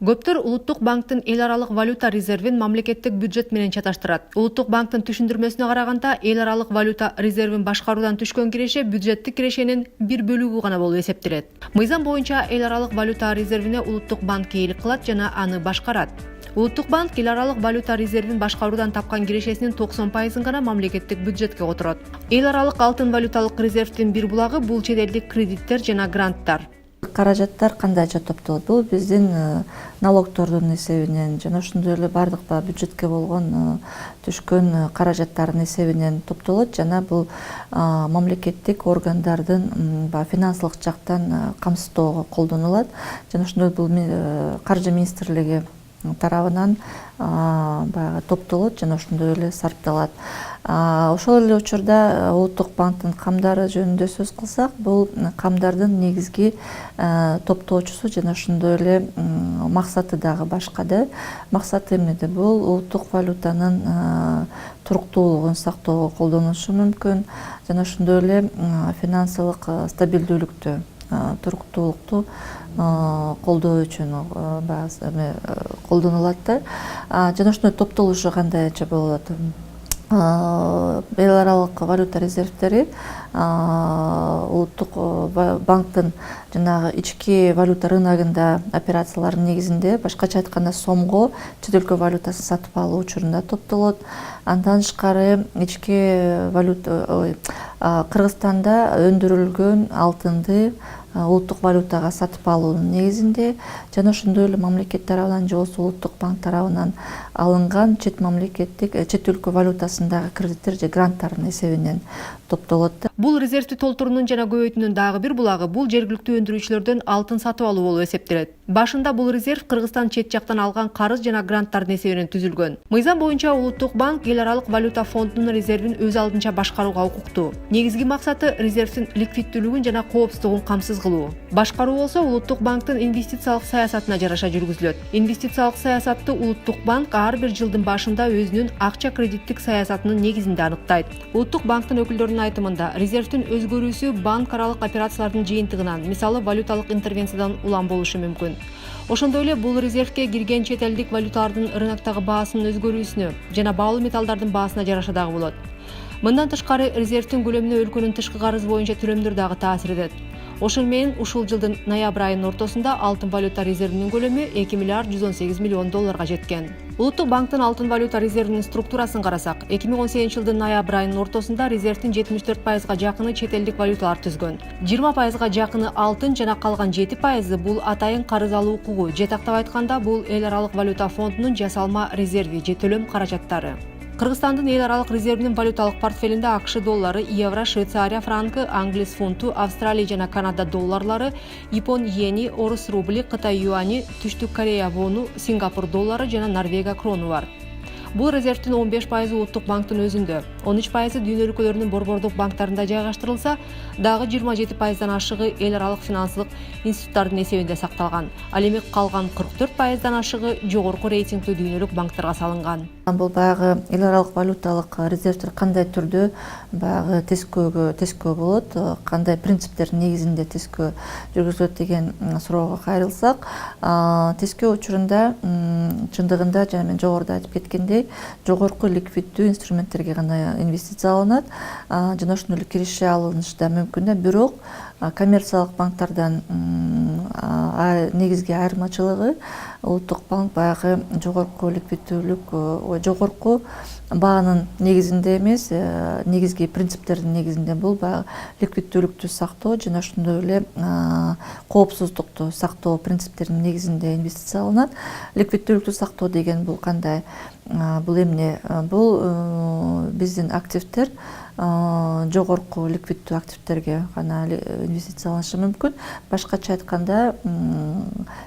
Көптөр Улуттук банктын эл аралык валюта резервин мамлекеттик бюджет менен чаташтырат. Улуттук банктын түшүндүрмөсүнө караганда, эл аралык валюта резервин башкаруудан түшкөн киреше бюджеттик кирешенин бир бөлүгү гана болуп эсептелет. Мыйзам боюнча эл аралык валюта резервине Улуттук банк ээлик кылат жана аны башкарат. Улуттук банк эл аралык валюта резервин башкаруудан тапкан кирешесинин 90% гана мамлекеттик бюджетке которот. Эл аралык алтын валюталык резервдин бир булагы бул чет элдик кредиттер жана гранттар. Каражаттар кандайча топтолот? Бул биздин налогтордун эсебинен жана ошондой эле бардык бюджетке болгон түшкөн каражаттардын эсебинен топтолот жана бул мамлекеттик органдардын финансылык жактан камсыздоого колдонулат. Жана ошондой бул каржы министрлиги тарабынан топтолот жана ошондой эле сарпталат. Ошол эле учурда Улуттук банктын камдары жөнүндө сөз кылсак, бул камдардын негизги топтоочусу жана ошондой эле максаты дагы башка да. Максаты эмнеде? Бул улуттук валютанын туруктуулугун сактоого колдонулушу мүмкүн жана ошондой эле финансылык стабилдүүлүктү, туруктуулукту колдоо үчүн колдонулат да. Жана ошондой топтолушу кандайча болот? Эл аралык валюта резервдери Улуттук банктын жанагы ички валюта рыногунда операциялардын негизинде, башкача айтканда сомго чет өлкө валютасын сатып алуу учурунда топтолот. Андан тышкары ички валюта Кыргызстанда өндүрүлгөн алтынды улуттук валютага сатып алуунун негизинде жана ошондой эле мамлекет тарабынан же болбосо Улуттук банк тарабынан алынган чет өлкө валютасындагы кредиттер же гранттардын эсебинен топтолот. Бул резервди толтуруунун жана көбөйтүүнүн дагы бир булагы бул жергиликтүү өндүрүүчүлөрдөн алтын сатып алуу болуп эсептелет. Башында бул резерв Кыргызстан чет жактан алган карыз жана гранттардын эсебинен түзүлгөн. Мыйзам боюнча Улуттук банк эл аралык валюта фондунун резервин өз алдынча башкарууга укуктуу. Негизги максаты резервдин ликвиддүүлүгүн жана коопсуздугун камсыз кылуу. Башкаруу болсо Улуттук банктын инвестициялык саясатына жараша жүргүзүлөт. Инвестициялык саясатты Улуттук банк ар бир жылдын башында өзүнүн акча кредиттик саясатынын негизинде аныктайт. Улуттук банктын өкүлдөрүнүн айтымында, резервдин өзгөрүүсү банк аралык операциялардын жыйынтыгынан, мисалы валюталык интервенциядан улам болушу мүмкүн. Ошондой эле бул резервге кирген чет элдик валюталардын рыноктогу баасынын өзгөрүүсүнө жана баалуу металлдардын баасына жараша дагы болот. Мындан тышкары резервдин көлөмүнө өлкөнүн тышкы карызы боюнча төлөмдөр дагы таасир этет. Ошол менен ушул жылдын ноябрь айынын ортосунда алтын валюта резервинин көлөмү 2 миллиард 118 миллион долларга жеткен. Улуттук банктын алтын валюта резервинин структурасын карасак, 2018 жылдын ноябрь айынын ортосунда резервдин 74%га жакыны чет элдик валюталар түзгөн. 20%га жакыны алтын жана калган 7% бул атайын карыз алуу укугу, же тактап айтканда бул эл аралык валюта фондунун жасалма резерви же төлөм каражаттары. Кыргызстандын эл аралык резервинин валюталык портфелинде АКШ доллары, евро, Швейцария франкы, англис фунту, Австралия жана Канада долларлары, Япон йени, орус рубли, Кытай юани, Түштүк Корея вону, Сингапур доллары жана Норвегия крону бар. Бул резервдин 15% Улуттук банктын өзүндө, 13% дүйнө өлкөлөрүнүн борбордук банктарында жайгаштырылса, дагы 27%дан ашыгы эл аралык финансылык институттардын эсебинде сакталган. Ал эми калган 44%дан ашыгы жогорку рейтингдүү дүйнөлүк банктарга салынган. Бул баягы эл аралык валюталык резервдер кандай түрдө баягы тескөө болот, кандай принциптердин негизинде тескөө жүргүзүлөт деген суроого кайрылсак, тескөө учурунда чындыгында жана мен жогоруда айтып кеткендей, жогорку ликвиддүү инструменттерге гана инвестицияланат, жана ошондой эле киреше алынышы да мүмкүн да, бирок коммерциялык банктардан негизги айырмачылыгы Улуттук банк баягы жогорку ликвиддүүлүк, жогорку баанын негизинде эмес, негизги принциптердин негизинде бул баягы ликвиддүүлүктү сактоо жана ошондой эле коопсуздукту сактоо принциптеринин негизинде инвестицияланат. Ликвиддүүлүктү сактоо деген бул кандай? Бул эмне? Бул биздин активдер жогорку ликвиддүү активдерге гана инвестицияланышы мүмкүн. Башкача айтканда,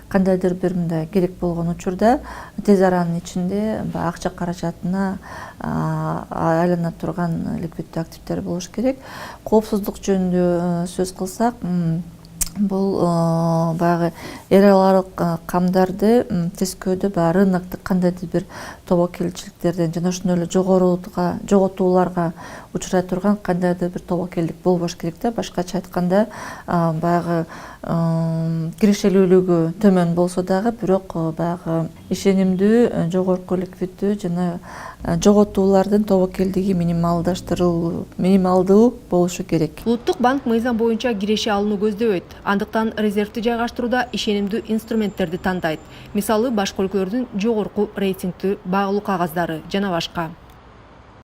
кандайдыр бир мындай керек болгон учурда тез аранын ичинде акча каражатына айлана турган ликвиддүү активдер болуш керек. Коопсуздук жөнүндө сөз кылсак, бул баягы эл аралык камдарды тескөөдө баягы рыноктук кандайдыр бир тобокелчиликтерден жана ошондой эле жоготууларга учурай турган кандайдыр бир тобокелдик болбош керек да. Башкача айтканда баягы кирешелүүлүгү төмөн болсо дагы бирок баягы ишенимдүү, жогорку ликвиддүү жана жоготуулардын тобокелдиги минималдуу болушу керек. Улуттук банк мыйзам боюнча киреше алууну көздөбөйт. Андыктан резервди жайгаштырууда ишенимдүү инструменттерди тандайт. Мисалы башка өлкөлөрдүн жогорку рейтингдүү багылуу кагаздары жана башка.